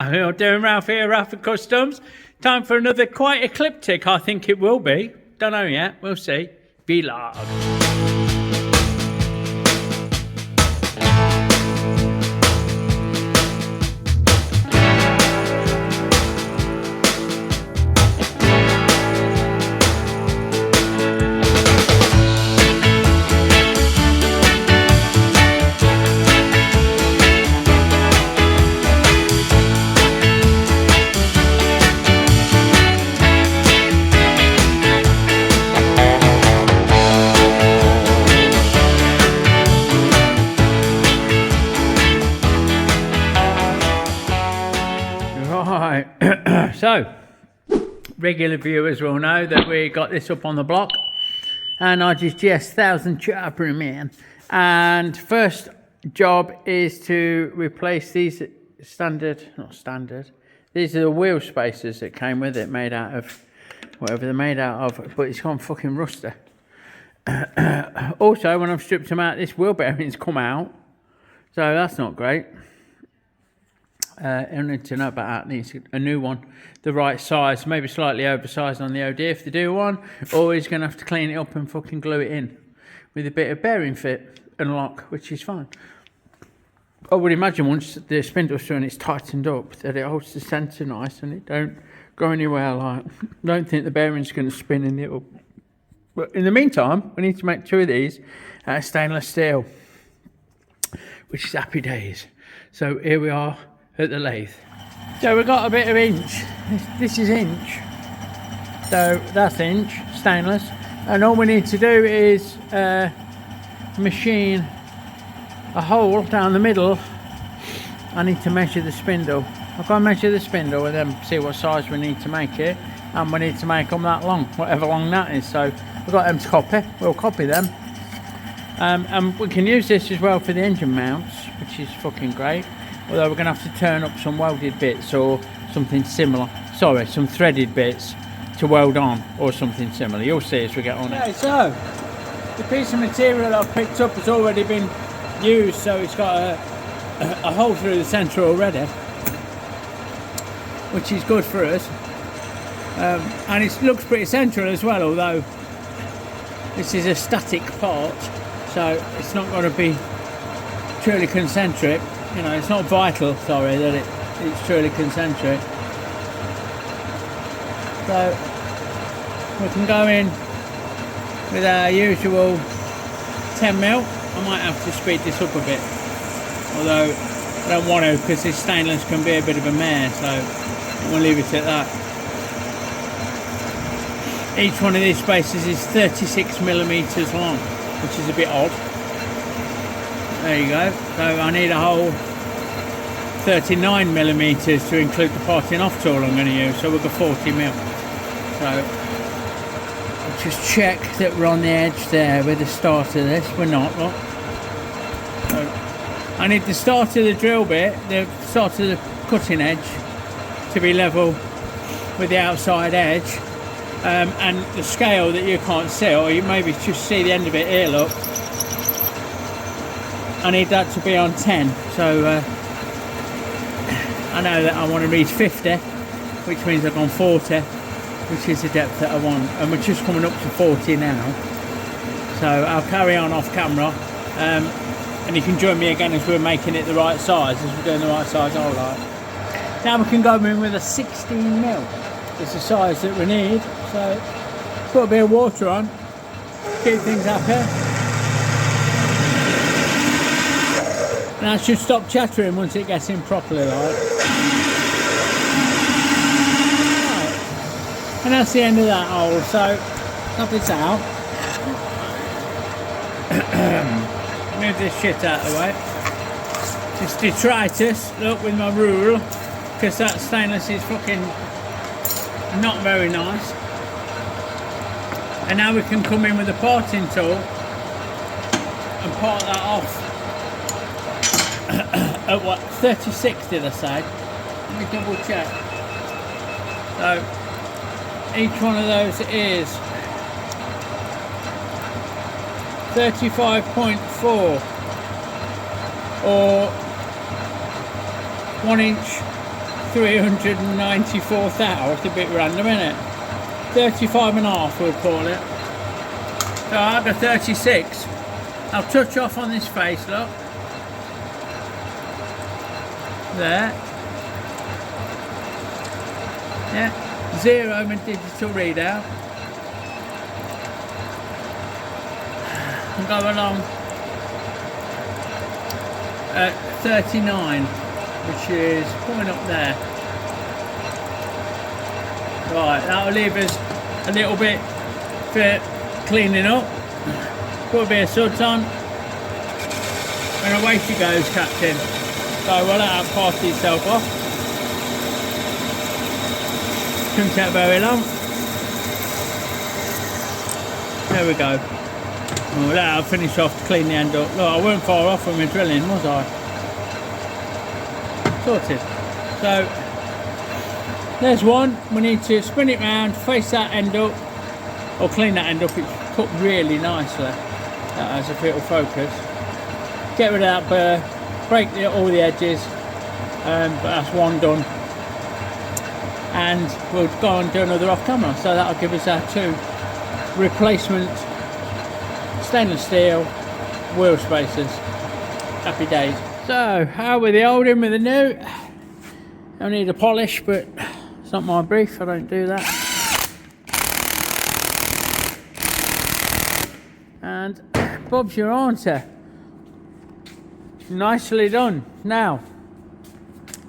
How doing, Ralph here, Ralphy Customs. Time for another quite ecliptic, I think it will be. Don't know yet, we'll see. Vlog. Right, so regular viewers will know that we got this up on the block, and I just 1,000 chopper man. And first job is to replace these not standard. These are the wheel spacers that came with it, made out of whatever they're made out of, but it's gone fucking rusty. Also, when I've stripped them out, this wheel bearing's come out, so that's not great. I need to know about that. Needs a new one, the right size, maybe slightly oversized on the OD if they do one, or he's going to have to clean it up and fucking glue it in with a bit of bearing fit and lock, which is fine. I would imagine once the spindle's through and it's tightened up that it holds the centre nice and it don't go anywhere. Like, don't think the bearing's going to spin in it up. But in the meantime, we need to make 2 of these out of stainless steel, which is happy days. So here we are at the lathe. So we've got a bit of inch. This is inch. So that's inch, stainless. And all we need to do is machine a hole down the middle. I need to measure the spindle. I've got to measure the spindle and then see what size we need to make it. And we need to make them that long, whatever long that is. So we've got them to copy. We'll copy them. And we can use this as well for the engine mounts, which is fucking great. Although we're going to have to turn up some welded bits or something similar. Sorry, some threaded bits to weld on or something similar. You'll see as we get on it. So, the piece of material I've picked up has already been used, so it's got a hole through the centre already, which is good for us. And it looks pretty central as well, although this is a static part, so it's not going to be truly concentric. You know, it's not vital, sorry, that it's truly concentric. So we can go in with our usual 10mm. I might have to speed this up a bit, although I don't want to because this stainless can be a bit of a mare, so we'll leave it at that. Each one of these spacers is 36mm long, which is a bit odd. There you go. So I need a whole 39mm to include the parting off tool I'm going to use, so we'll go 40mm. So I'll just check that we're on the edge there with the start of this. We're not, look. So I need the start of the drill bit, the start of the cutting edge, to be level with the outside edge, and the scale that you can't see, or you maybe just see the end of it here, look. I need that to be on 10, so I know that I want to reach 50, which means I've gone 40, which is the depth that I want, and we're just coming up to 40 now, so I'll carry on off camera, and you can join me again as we're making it the right size, as we're doing the right size all right. Now we can go in with a 16mm, it's the size that we need, so put a bit of water on, keep things happy. And I should stop chattering once it gets in properly, like. Right. And that's the end of that hole, so knock this out. Move this shit out of the way. This detritus, look, with my rule, because that stainless is fucking not very nice. And now we can come in with a parting tool and part that off. At what, 36 did I say? Let me double check. So each one of those is 35.4 or 1 inch 394,000. It's a bit random, isn't it? 35.5 we'll call it. So I've got 36. I'll touch off on this face, look. There. Yeah. 0 my digital readout. And go along at 39, which is coming up there. Right, that'll leave us a little bit for cleaning up. Put a bit of suds on, and away she goes, Captain. So we'll let that party itself off. Shouldn't take very long. There we go. We'll let her finish off to clean the end up. Look, I weren't far off from my drilling, was I? Sorted. So, there's one. We need to spin it round, face that end up, or clean that end up. It's cut really nicely. That has a little focus. Get rid of that burr, break all the edges, but that's one done. And we'll go and do another off camera. So that'll give us our 2 replacement stainless steel wheel spacers. Happy days. So, how with the old in with the new? I need a polish, but it's not my brief, I don't do that. And Bob's your answer. Nicely done. Now,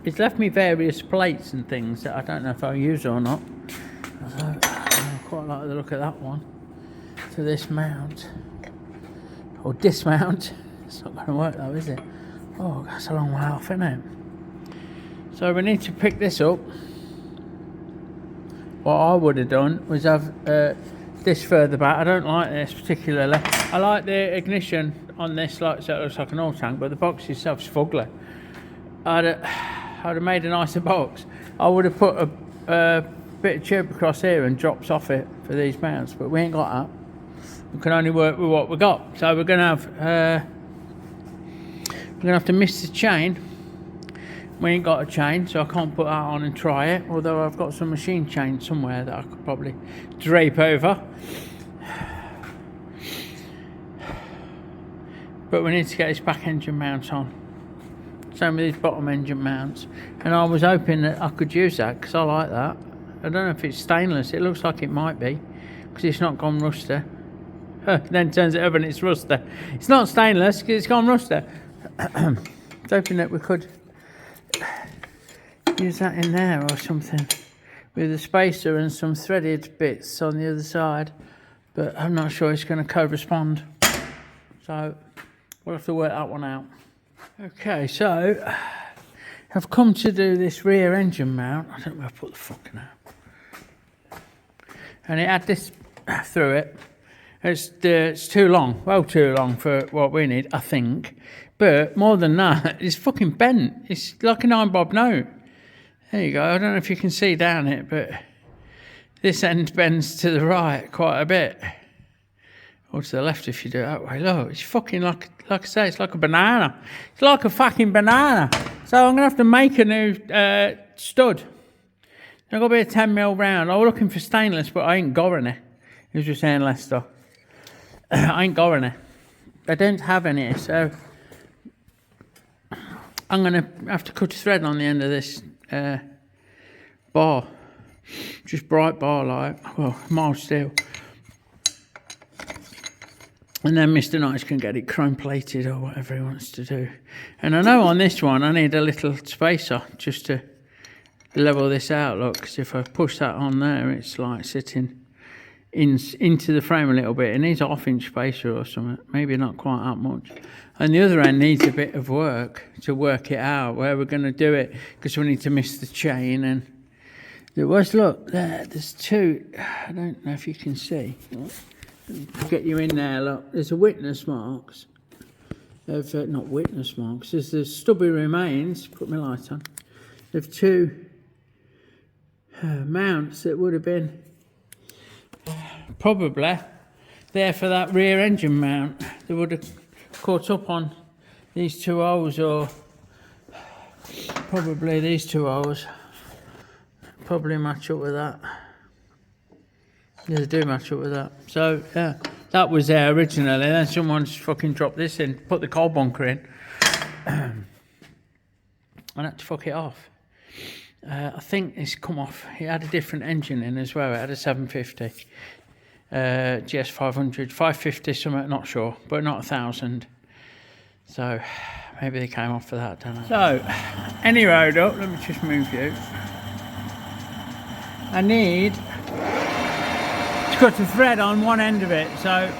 it's left me various plates and things that I don't know if I'll use or not. I quite like the look of that one. To this mount. Or dismount. It's not going to work though, is it? Oh, that's a long way off, isn't it? So we need to pick this up. What I would have done was have this further back. I don't like this particularly. I like the ignition on this, like so it looks like an oil tank, but the box itself's fugly. I'd have made a nicer box. I would have put a bit of tube across here and drops off it for these mounts, but we ain't got that. We can only work with what we got. So we're gonna have to miss the chain. We ain't got a chain, so I can't put that on and try it, although I've got some machine chain somewhere that I could probably drape over. But we need to get this back engine mount on. Same with these bottom engine mounts. And I was hoping that I could use that, because I like that. I don't know if it's stainless, it looks like it might be, because it's not gone rusty. Then turns it over and it's rusty. It's not stainless, because it's gone rusty. I was hoping that we could use that in there or something with a spacer and some threaded bits on the other side, but I'm not sure it's going to correspond, so we'll have to work that one out. Okay, so I've come to do this rear engine mount. I don't know where I put the fucking out, and it had this through it. It's too long, well too long for what we need, I think. But more than that, it's fucking bent. It's like a 9-bob note. There you go. I don't know if you can see down it, but this end bends to the right quite a bit. Or to the left if you do it that way. Look, it's fucking like I say, it's like a banana. It's like a fucking banana. So I'm going to have to make a new stud. I've got to be a 10mm round. I was looking for stainless, but I ain't got any. He was just saying Leicester. I ain't got any. I don't have any, so I'm going to have to cut a thread on the end of this bar. Just bright bar light. Well, mild steel. And then Mr. Nice can get it chrome plated or whatever he wants to do. And I know on this one I need a little spacer just to level this out, look, because if I push that on there, it's like sitting into the frame a little bit. It needs a 1/2-inch spacer or something, maybe not quite that much. And the other end needs a bit of work to work it out, where we're going to do it, because we need to miss the chain. And there was, look, there's two, I don't know if you can see. Get you in there, look, there's a witness marks. Not witness marks, there's the stubby remains, put my light on, of two mounts that would have been probably there for that rear engine mount. They would have caught up on these two holes, or probably these two holes. probably match up with that. Yeah, they do match up with that. So yeah, that was there originally. Then someone's fucking dropped this in, put the coal bunker in, and had to fuck it off. I think it's come off. It had a different engine in as well. It had a 750, GS 500, 550 something, not sure, but not 1,000. So maybe they came off for that, don't know. So any road up, let me just move you. I need to cut a thread on one end of it, so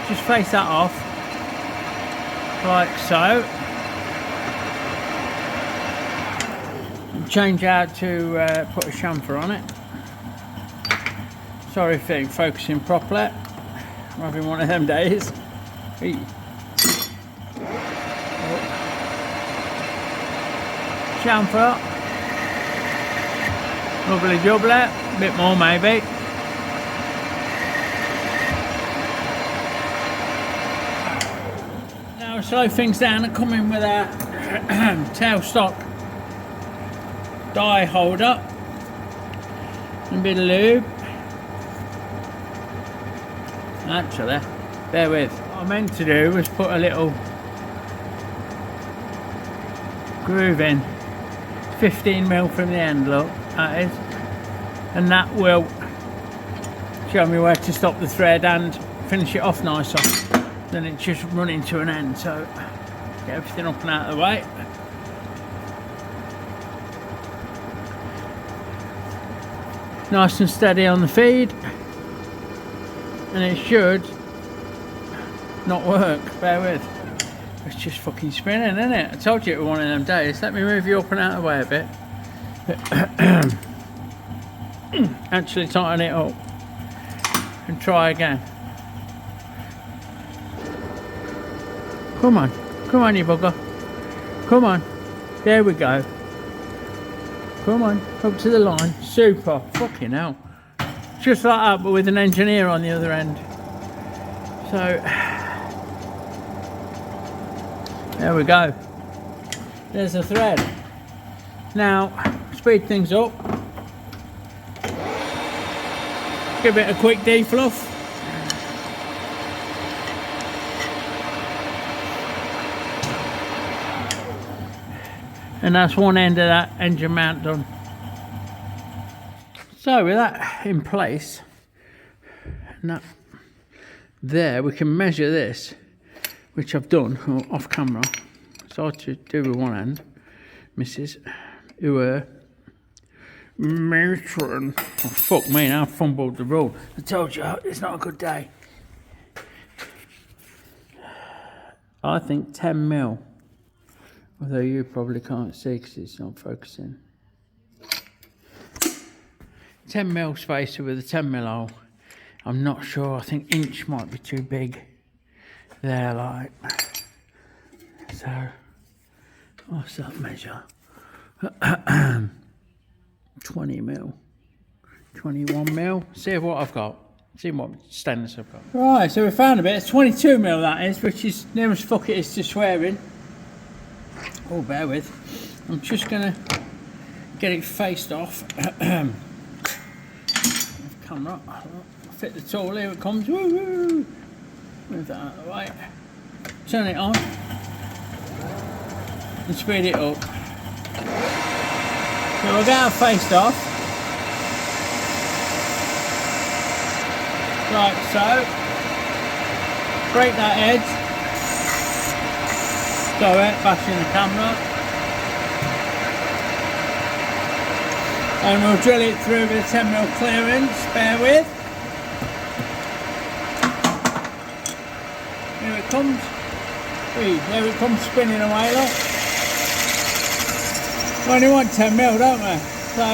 just face that off like so. Change out to put a chamfer on it. Sorry if I'm focusing properly. I'm having one of them days. Hey. Chamfer. Lovely jubbly. A bit more maybe. Now slow things down and come in with a tailstock die holder and a bit of lube. Actually, bear with. What I meant to do was put a little groove in, 15mm from the end, look, that is, and that will show me where to stop the thread and finish it off nicer. Then it's just running to an end, so get everything up and out of the way. Nice and steady on the feed, and it should not work, bear with. It's just fucking spinning, isn't it? I told you it was one of them days. Let me move you up and out of the way a bit. Actually tighten it up and try again. Come on you bugger. Come on, there we go. Come on, up to the line. Super. Fucking hell. Just like that, but with an engineer on the other end. So, there we go. There's the thread. Now, speed things up. Give it a quick defluff. And that's one end of that engine mount done. So with that in place, and that there, we can measure this, which I've done off camera. So I to do with one end, Mrs. Matron. Oh fuck me, now I've fumbled the rule. I told you, it's not a good day. I think 10mm. Although you probably can't see because it's not focusing. 10mm spacer with a 10mm hole. I'm not sure, I think inch might be too big. There, like. So, what's that measure? 20mm. 21mm. See what I've got. See what stainless I've got. Right, so we found a bit. It's 22mm that is, which is near as fuck it is to swearing. Oh, bear with. I'm just going to get it faced off. Camera. Fit the tool, here it comes. Woo -woo. Move that out of the way. Turn it on. And speed it up. So we'll get our faced off. Like so. Break that edge. Go it, bashing the camera. And we'll drill it through with a 10mm clearance, bear with. Here it comes. There it comes spinning away, look. We only want 10mm, don't we? So,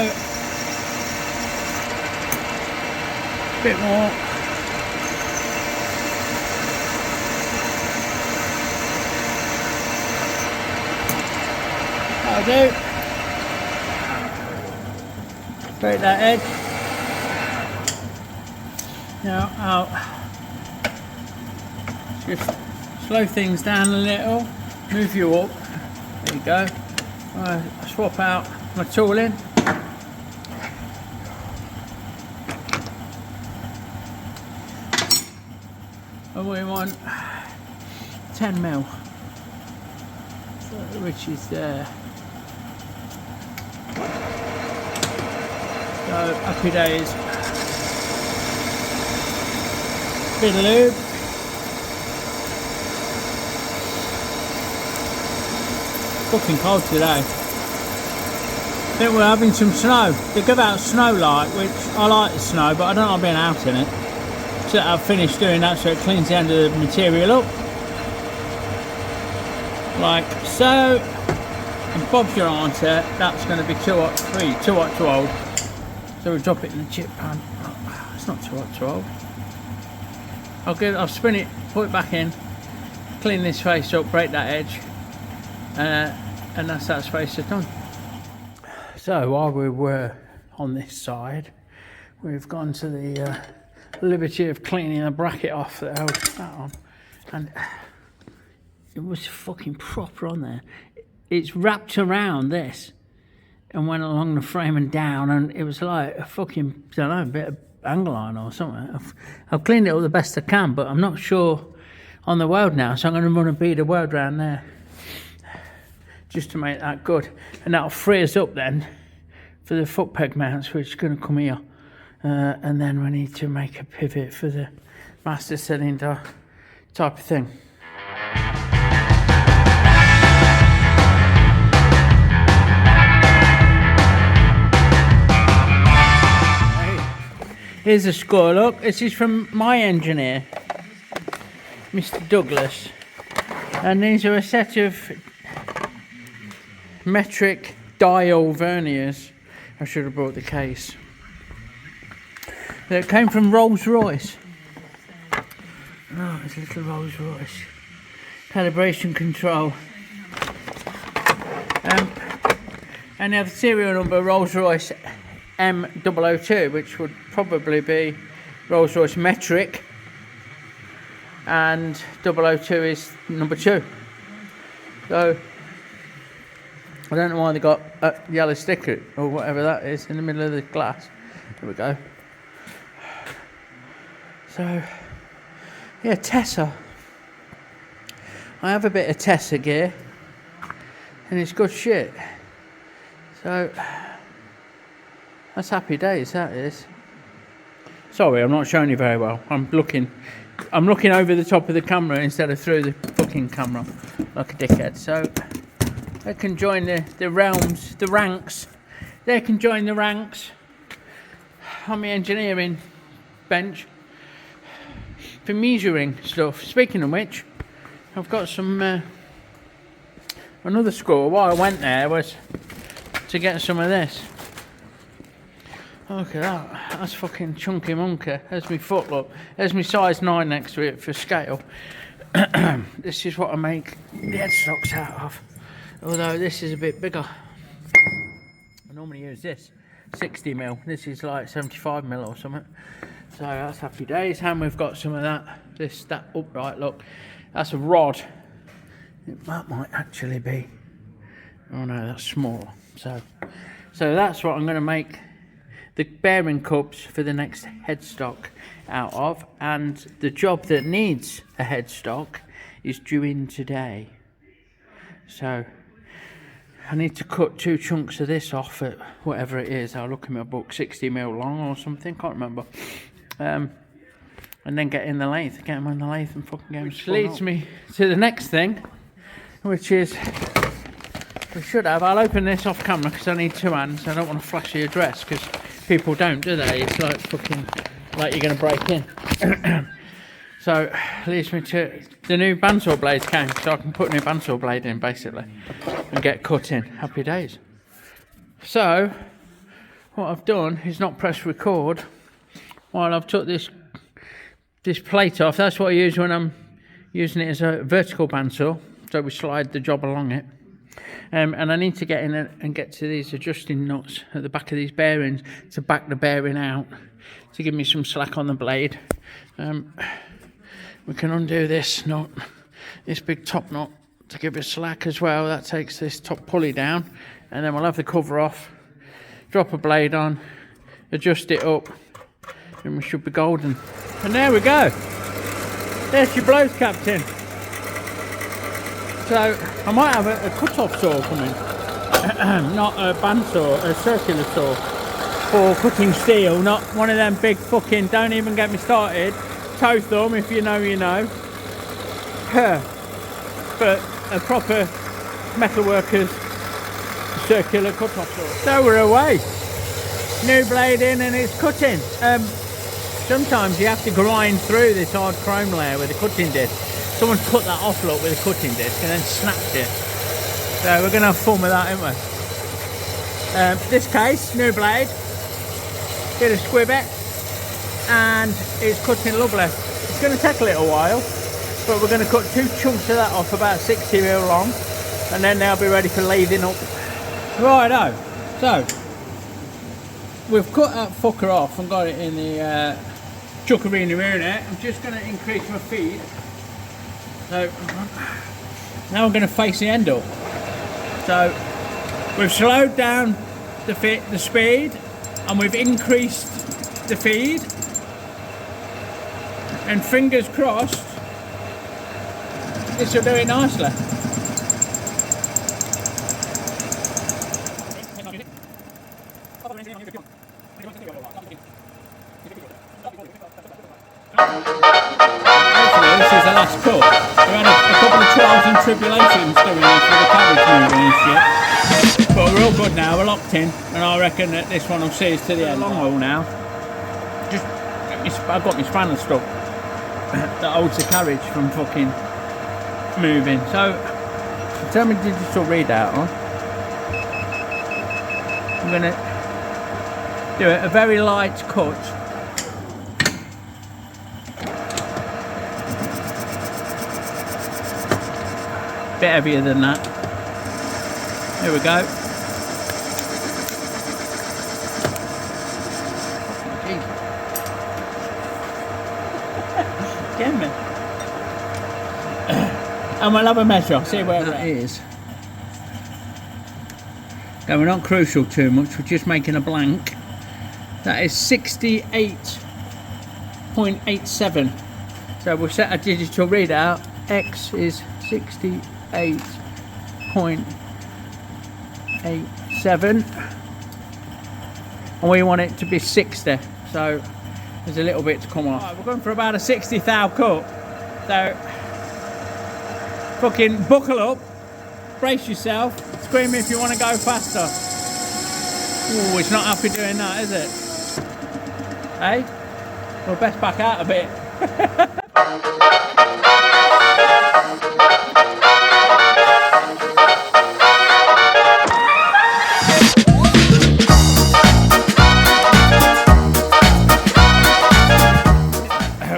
a bit more. That'll do. Break that edge. Now I'll just slow things down a little, move you up. There you go. I'll swap out my tooling. and we want 10 mil, which is there. So happy days. Bit of lube. Fucking cold today. I think we're having some snow. They give out snow light, which I like the snow, but I don't like being out in it. So I've finished doing that, so it cleans the end of the material up. Like so. And Bob's your answer, that's going to be too hot too old. So we drop it in the chip pan. Oh, it's not too hot too old. I'll spin it, put it back in, clean this face up, break that edge, and that's that spacer done. So while we were on this side, we've gone to the liberty of cleaning the bracket off that held that on, and it was fucking proper on there. It's wrapped around this and went along the frame and down, and it was like a fucking, I don't know, a bit of angle iron or something. I've cleaned it up the best I can, but I'm not sure on the weld now, so I'm going to run a bead of weld around there just to make that good, and that'll free us up then for the foot peg mounts, which is going to come here, and then we need to make a pivot for the master cylinder type of thing. Here's a score, look, this is from my engineer, Mr. Douglas, and these are a set of metric dial verniers. I should have brought the case. That came from Rolls-Royce. Oh, it's a little Rolls-Royce. Calibration control. And they have the serial number Rolls-Royce M002, which would probably be Rolls-Royce metric, and 002 is number 2. So I don't know why they got a yellow sticker or whatever that is in the middle of the glass. There we go. So yeah, Tessa. I have a bit of Tessa gear, and it's good shit. So that's happy days, that is. Sorry, I'm not showing you very well. I'm looking over the top of the camera instead of through the fucking camera like a dickhead. So they can join the ranks. They can join the ranks on the engineering bench for measuring stuff. Speaking of which, I've got some another score. Why I went there was to get some of this. Look at that, that's fucking chunky monkey. There's my foot, look. There's my size 9 next to it for scale. This is what I make the headstocks out of. Although this is a bit bigger. I normally use this, 60 mil. This is like 75 mil or something. So that's happy days. And we've got some of that, that upright, look. That's a rod. That might actually be, oh no, that's smaller. So that's what I'm gonna make the bearing cups for the next headstock out of, and the job that needs a headstock is due in today. So I need to cut 2 chunks of this off at whatever it is. I'll look in my book, 60 mil long or something, can't remember. And then get in the lathe, get them on the lathe and fucking get them. Which leads me to the next thing, which is, we should have, I'll open this off camera because I need 2 hands. I don't want to flash the address because people don't, do they? It's like fucking, like you're going to break in. So, leads me to the new bandsaw blades came, so I can put a new bandsaw blade in, basically, and get cut in. Happy days. So, what I've done is not press record while I've took this plate off. That's what I use when I'm using it as a vertical bandsaw, so we slide the job along it. And I need to get in and get to these adjusting nuts at the back of these bearings to back the bearing out to give me some slack on the blade. We can undo this nut, this big top nut, to give it slack as well. That takes this top pulley down, and then we'll have the cover off, drop a blade on, adjust it up, and we should be golden. And there we go. There's your blows, Captain. So I might have a cut-off saw coming. Not a bandsaw, a circular saw for cutting steel. Not one of them big fucking, don't even get me started, toe thumb, if you know, you know. But a proper metalworker's circular cut-off saw. So we're away. New blade in and it's cutting. Sometimes you have to grind through this hard chrome layer with a cutting disc. Someone's cut that off, look, with a cutting disc and then snapped it. So we're going to have fun with that, aren't we? This case, new blade, did a squib it, and it's cutting lovely. It's going to take a little while, but we're going to cut 2 chunks of that off about 60mm long, and then they'll be ready for lathing up. Righto, so we've cut that fucker off and got it in the chuckarina here now. I'm just going to increase my feed. So now I'm going to face the end up. So we've slowed down the speed and we've increased the feed, and fingers crossed this will do it nicely. Hopefully this is the last cut. We had a couple of trials and tribulations doing this with the cabbage moving and shit. But we're all good now, we're locked in, and I reckon that this one will see us to the end. Long haul now. Just, I've got my spanner stuck that holds the carriage from fucking moving. So, turn my digital readout on. I'm going to do a very light cut. Bit heavier than that. Here we go. Get me. And we'll have a measure, see where that is. Okay, we're not crucial too much, we're just making a blank. That is 68.87. So we'll set a digital readout. X is 68.87, and we want it to be 60, so there's a little bit to come off. Right, we're going for about a 60 thou cut, so fucking buckle up, brace yourself, scream if you want to go faster. Oh, it's not happy doing that, is it? Hey, we'll best back out a bit.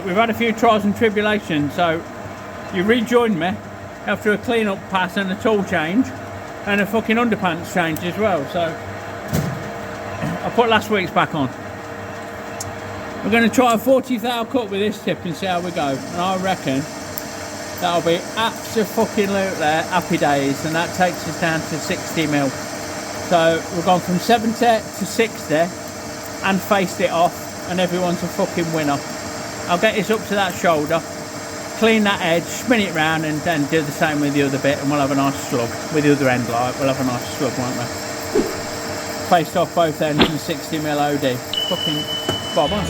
We've had a few trials and tribulations, so you rejoined me after a clean up pass and a tool change and a fucking underpants change as well, so I put last week's back on. We're going to try a 40 thou cut with this tip and see how we go, and I reckon that'll be absolutely happy days, and that takes us down to 60mm. So we've gone from 70 to 60 and faced it off, and everyone's a fucking winner. I'll get this up to that shoulder, clean that edge, spin it round, and then do the same with the other bit, and we'll have a nice slug with the other end light. We'll have a nice slug, won't we? Faced off both ends and 60mm OD. Fucking bob on.